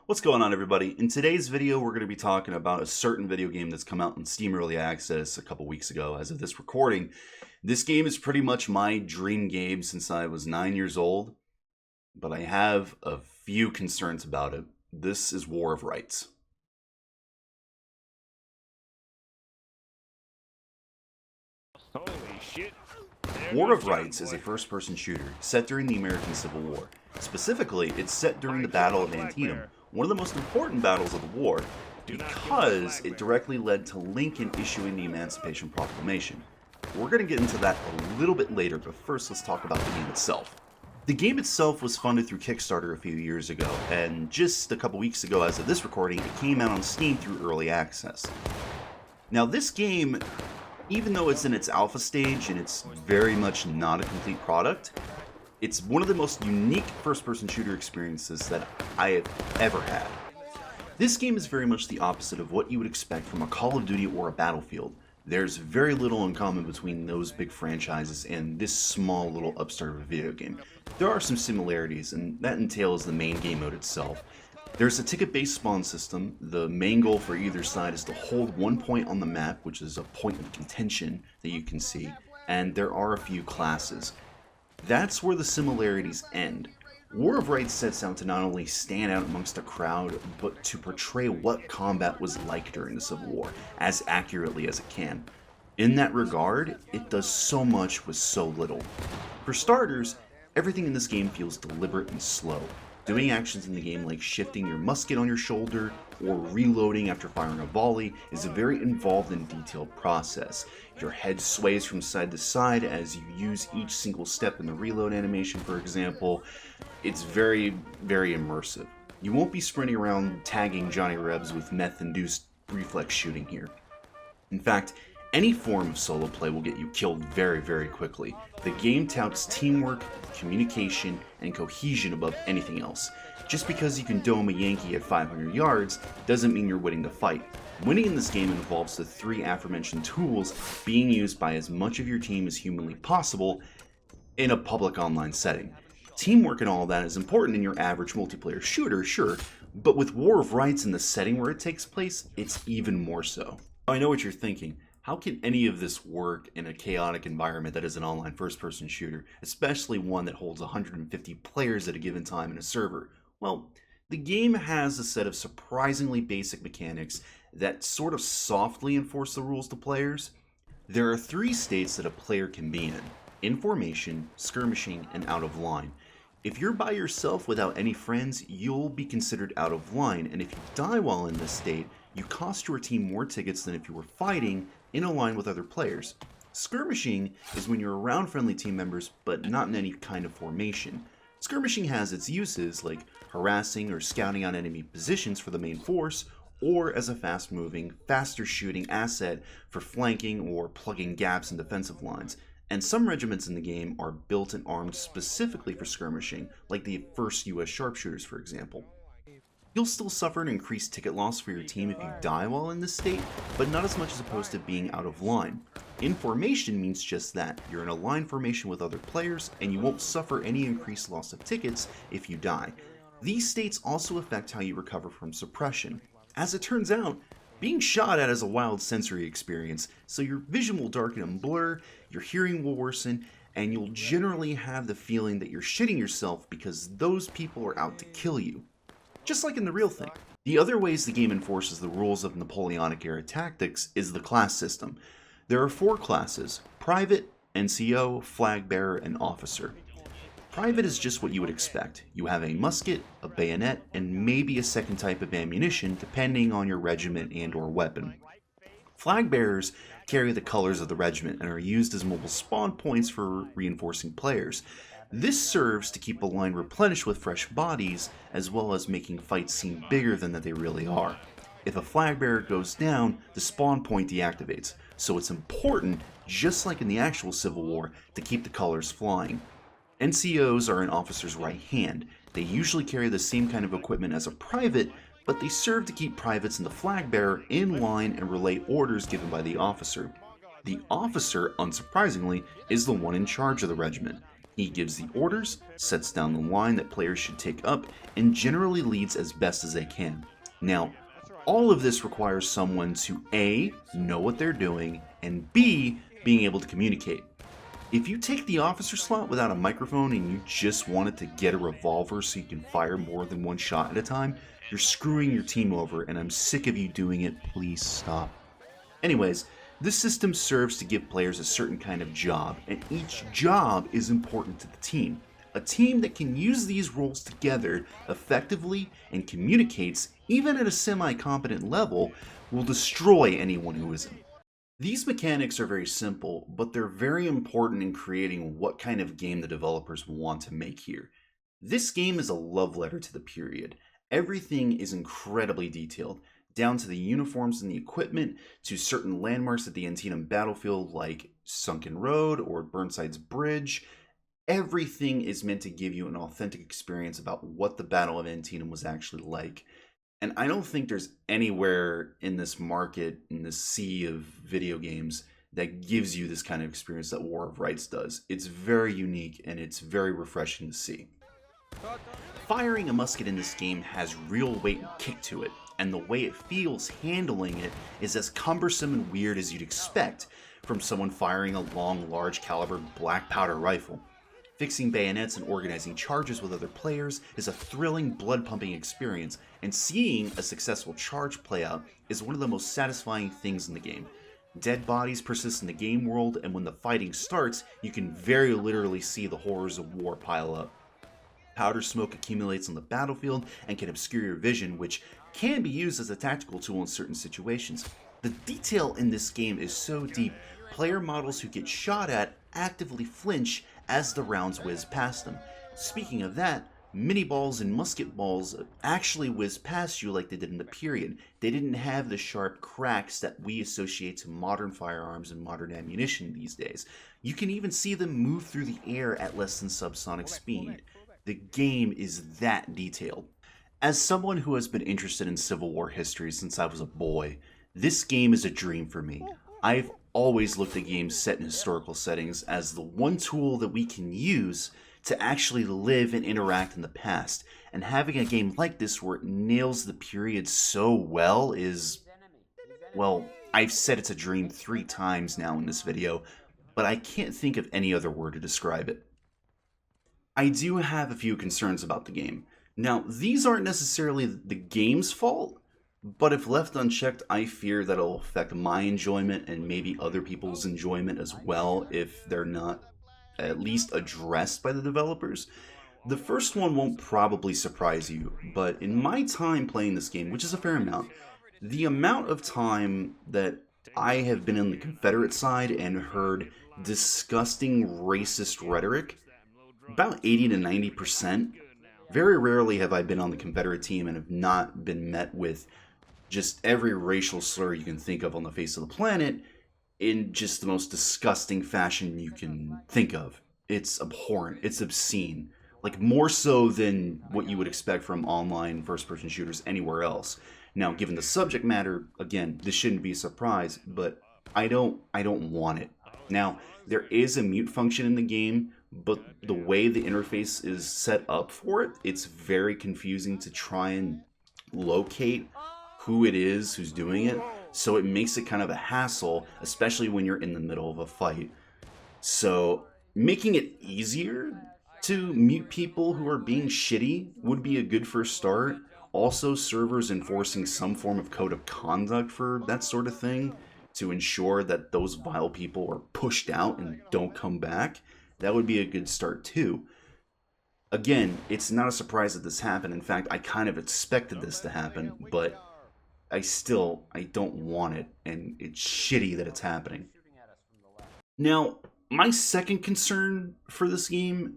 What's going on, everybody? In today's video, we're going to be talking about a certain video game that's come out in Steam Early Access a couple weeks ago. As of this recording, this game is pretty much my dream game since I was 9 years old, but I have a few concerns about it. This is War of Rights. Holy shit. War of Rights is a first-person shooter set during the American Civil War. Specifically, it's set during the Battle of Antietam, one of the most important battles of the war, because it directly led to Lincoln issuing the Emancipation Proclamation. We're going to get into that a little bit later, but first let's talk about the game itself. The game itself was funded through Kickstarter a few years ago, and just a couple weeks ago as of this recording, it came out on Steam through Early Access. Now this game, even though it's in its alpha stage and it's very much not a complete product, it's one of the most unique first-person shooter experiences that I have ever had. This game is very much the opposite of what you would expect from a Call of Duty or a Battlefield. There's very little in common between those big franchises and this small little upstart of a video game. There are some similarities, and that entails the main game mode itself. There's a ticket-based spawn system. The main goal for either side is to hold one point on the map, which is a point of contention that you can see, and there are a few classes. That's where the similarities end. War of Rights sets out to not only stand out amongst a crowd, but to portray what combat was like during the Civil War, as accurately as it can. In that regard, it does so much with so little. For starters, everything in this game feels deliberate and slow. Doing actions in the game like shifting your musket on your shoulder or reloading after firing a volley is a very involved and detailed process. Your head sways from side to side as you use each single step in the reload animation, for example. It's very, very immersive. You won't be sprinting around tagging Johnny Rebs with meth-induced reflex shooting here. In fact, any form of solo play will get you killed very, very quickly. The game touts teamwork, communication, and cohesion above anything else. Just because you can dome a Yankee at 500 yards doesn't mean you're winning the fight. Winning in this game involves the three aforementioned tools being used by as much of your team as humanly possible in a public online setting. Teamwork and all that is important in your average multiplayer shooter, sure, but with War of Rights in the setting where it takes place, it's even more so. I know what you're thinking. How can any of this work in a chaotic environment that is an online first-person shooter, especially one that holds 150 players at a given time in a server? Well, the game has a set of surprisingly basic mechanics that sort of softly enforce the rules to players. There are three states that a player can be in formation, skirmishing, and out of line. If you're by yourself without any friends, you'll be considered out of line, and if you die while in this state, you cost your team more tickets than if you were fighting in a line with other players. Skirmishing is when you're around friendly team members, but not in any kind of formation. Skirmishing has its uses, like harassing or scouting on enemy positions for the main force, or as a fast-moving, faster-shooting asset for flanking or plugging gaps in defensive lines. And some regiments in the game are built and armed specifically for skirmishing, like the 1st US Sharpshooters, for example. You'll still suffer an increased ticket loss for your team if you die while in this state, but not as much as opposed to being out of line. In formation means just that. You're in a line formation with other players, and you won't suffer any increased loss of tickets if you die. These states also affect how you recover from suppression. As it turns out, being shot at is a wild sensory experience, so your vision will darken and blur, your hearing will worsen, and you'll generally have the feeling that you're shitting yourself because those people are out to kill you. Just like in the real thing. The other ways the game enforces the rules of Napoleonic-era tactics is the class system. There are 4 classes: Private, NCO, Flag Bearer, and Officer. Private is just what you would expect. You have a musket, a bayonet, and maybe a second type of ammunition depending on your regiment and/or weapon. Flag Bearers carry the colors of the regiment and are used as mobile spawn points for reinforcing players. This serves to keep a line replenished with fresh bodies, as well as making fights seem bigger than that they really are. If a flag bearer goes down, the spawn point deactivates, so it's important, just like in the actual Civil War, to keep the colors flying. NCOs are an officer's right hand. They usually carry the same kind of equipment as a private, but they serve to keep privates and the flag bearer in line and relay orders given by the officer. The officer, unsurprisingly, is the one in charge of the regiment. He gives the orders, sets down the line that players should take up, and generally leads as best as they can. Now, all of this requires someone to A, know what they're doing, and B, being able to communicate. If you take the officer slot without a microphone and you just wanted to get a revolver so you can fire more than one shot at a time, you're screwing your team over, and I'm sick of you doing it. Please stop. Anyways, this system serves to give players a certain kind of job, and each job is important to the team. A team that can use these roles together effectively and communicates, even at a semi-competent level, will destroy anyone who isn't. These mechanics are very simple, but they're very important in creating what kind of game the developers want to make here. This game is a love letter to the period. Everything is incredibly detailed, down to the uniforms and the equipment, to certain landmarks at the Antietam battlefield like Sunken Road or Burnside's Bridge. Everything is meant to give you an authentic experience about what the Battle of Antietam was actually like. And I don't think there's anywhere in this market, in this sea of video games, that gives you this kind of experience that War of Rights does. It's very unique and it's very refreshing to see. Firing a musket in this game has real weight and kick to it, and the way it feels handling it is as cumbersome and weird as you'd expect from someone firing a long, large caliber black powder rifle. Fixing bayonets and organizing charges with other players is a thrilling, blood-pumping experience, and seeing a successful charge play out is one of the most satisfying things in the game. Dead bodies persist in the game world, and when the fighting starts, you can very literally see the horrors of war pile up. Powder smoke accumulates on the battlefield and can obscure your vision, which can be used as a tactical tool in certain situations. The detail in this game is so deep, player models who get shot at actively flinch as the rounds whiz past them. Speaking of that, mini balls and musket balls actually whiz past you like they did in the period. They didn't have the sharp cracks that we associate to modern firearms and modern ammunition these days. You can even see them move through the air at less than subsonic speed. The game is that detailed. As someone who has been interested in Civil War history since I was a boy, this game is a dream for me. I've always looked at games set in historical settings as the one tool that we can use to actually live and interact in the past. And having a game like this where it nails the period so well is, well, I've said it's a dream 3 times now in this video, but I can't think of any other word to describe it. I do have a few concerns about the game. Now, these aren't necessarily the game's fault, but if left unchecked, I fear that it'll affect my enjoyment and maybe other people's enjoyment as well if they're not at least addressed by the developers. The first one won't probably surprise you, but in my time playing this game, which is a fair amount, the amount of time that I have been on the Confederate side and heard disgusting racist rhetoric, about 80 to 90%. Very rarely have I been on the Confederate team and have not been met with just every racial slur you can think of on the face of the planet in just the most disgusting fashion you can think of. It's abhorrent. It's obscene. Like, more so than what you would expect from online first-person shooters anywhere else. Now, given the subject matter, again, this shouldn't be a surprise, but I don't want it. Now, there is a mute function in the game, but the way the interface is set up for it, it's very confusing to try and locate who it is who's doing it, so it makes it kind of a hassle, especially when you're in the middle of a fight. So making it easier to mute people who are being shitty would be a good first start. Also, servers enforcing some form of code of conduct for that sort of thing to ensure that those vile people are pushed out and don't come back. That would be a good start too. Again, it's not a surprise that this happened. In fact, I kind of expected this to happen, but I don't want it, and it's shitty that it's happening. Now, my second concern for this game,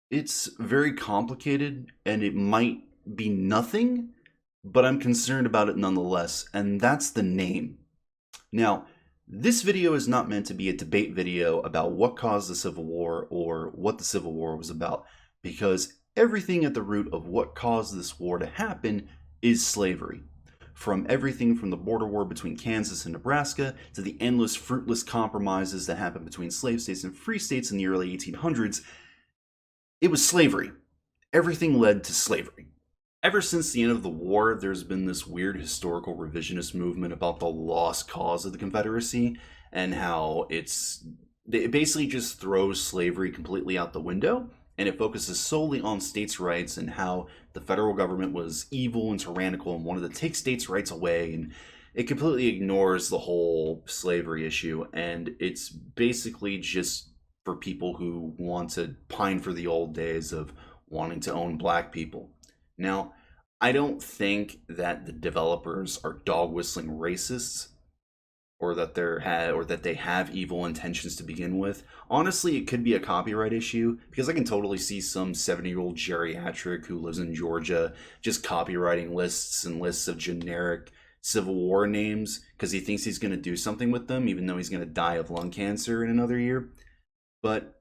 it's very complicated, and it might be nothing, but I'm concerned about it nonetheless, and that's the name. Now, this video is not meant to be a debate video about what caused the Civil War or what the Civil War was about, because everything at the root of what caused this war to happen is slavery. From everything from the border war between Kansas and Nebraska to the endless fruitless compromises that happened between slave states and free states in the early 1800s, It was slavery. Everything led to slavery. Ever since the end of the war, there's been this weird historical revisionist movement about the lost cause of the Confederacy and how it basically just throws slavery completely out the window, and it focuses solely on states' rights and how the federal government was evil and tyrannical and wanted to take states' rights away, and it completely ignores the whole slavery issue, and it's basically just for people who want to pine for the old days of wanting to own black people. Now, I don't think that the developers are dog whistling racists or that they have evil intentions to begin with. Honestly, it could be a copyright issue because I can totally see some 70-year-old geriatric who lives in Georgia just copywriting lists and lists of generic Civil War names because he thinks he's going to do something with them, even though he's going to die of lung cancer in another year. But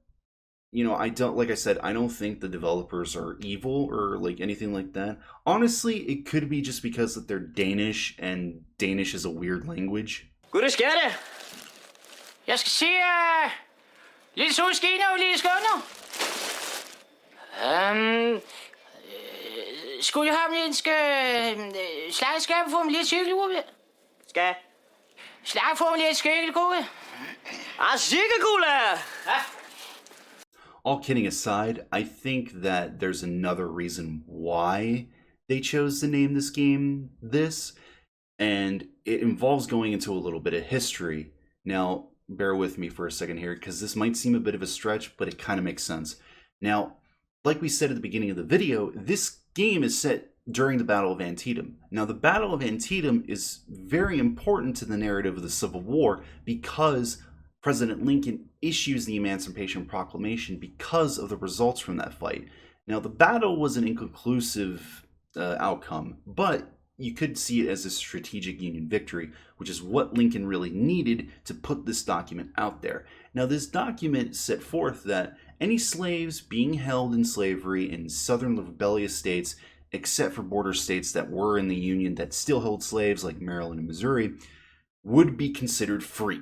I don't, like I said, I don't think the developers are evil or like anything like that. Honestly, it could be just because that they're Danish, and Danish is a weird language. Gud, skal det? Jeg skal se lidt solskin og lidt skønner. Skulle jeg have en slagskab for en lidt cykelgruppe? Skal? Slag for en lidt cykelgruppe? Cykelgruppe! All kidding aside, I think that there's another reason why they chose to name this game this, and it involves going into a little bit of history. Now, bear with me for a second here, because this might seem a bit of a stretch, but it kind of makes sense. Now, like we said at the beginning of the video, this game is set during the Battle of Antietam. Now, the Battle of Antietam is very important to the narrative of the Civil War because President Lincoln issues the Emancipation Proclamation because of the results from that fight. Now, the battle was an inconclusive outcome, but you could see it as a strategic Union victory, which is what Lincoln really needed to put this document out there. Now, this document set forth that any slaves being held in slavery in southern rebellious states, except for border states that were in the Union that still held slaves, like Maryland and Missouri, would be considered free.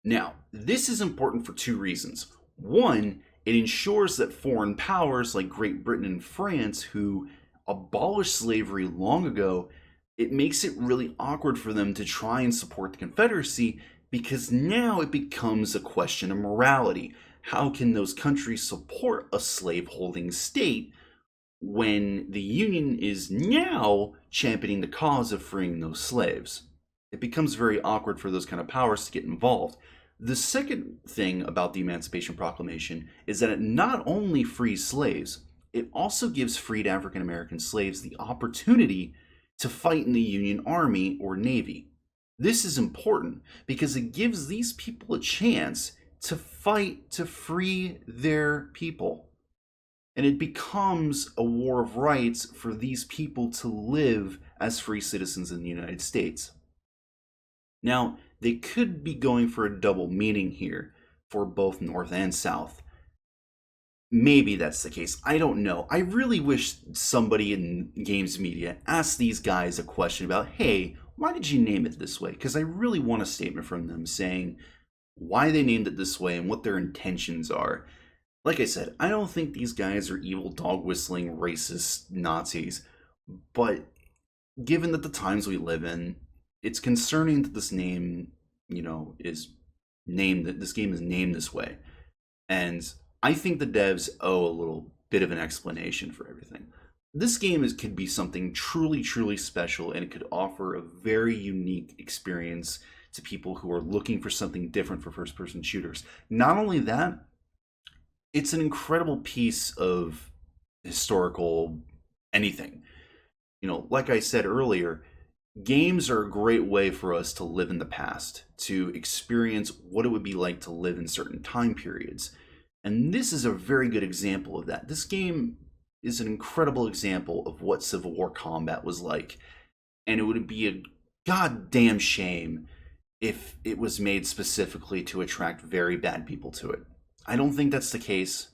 Now, this is important for two reasons. One, it ensures that foreign powers like Great Britain and France, who abolished slavery long ago, it makes it really awkward for them to try and support the Confederacy because now it becomes a question of morality. How can those countries support a slave-holding state when the Union is now championing the cause of freeing those slaves? It becomes very awkward for those kind of powers to get involved. The second thing about the Emancipation Proclamation is that it not only frees slaves, it also gives freed African American slaves the opportunity to fight in the Union Army or Navy. This is important because it gives these people a chance to fight to free their people. And it becomes a war of rights for these people to live as free citizens in the United States. Now, they could be going for a double meaning here for both North and South. Maybe that's the case. I don't know. I really wish somebody in games media asked these guys a question about, hey, why did you name it this way? Because I really want a statement from them saying why they named it this way and what their intentions are. Like I said, I don't think these guys are evil, dog-whistling, racist Nazis. But given that the times we live in, it's concerning that this name, is named, that this game is named this way. And I think the devs owe a little bit of an explanation for everything. This game could be something truly, truly special, and it could offer a very unique experience to people who are looking for something different for first-person shooters. Not only that, it's an incredible piece of historical anything. Like I said earlier, games are a great way for us to live in the past, to experience what it would be like to live in certain time periods. And this is a very good example of that. This game is an incredible example of what Civil War combat was like. And it would be a goddamn shame if it was made specifically to attract very bad people to it. I don't think that's the case,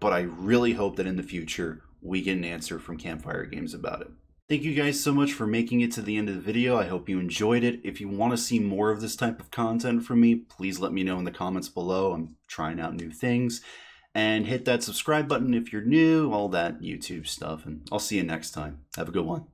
but I really hope that in the future we get an answer from Campfire Games about it. Thank you guys so much for making it to the end of the video. I hope you enjoyed it. If you want to see more of this type of content from me, please let me know in the comments below. I'm trying out new things. And hit that subscribe button if you're new, all that YouTube stuff. And I'll see you next time. Have a good one.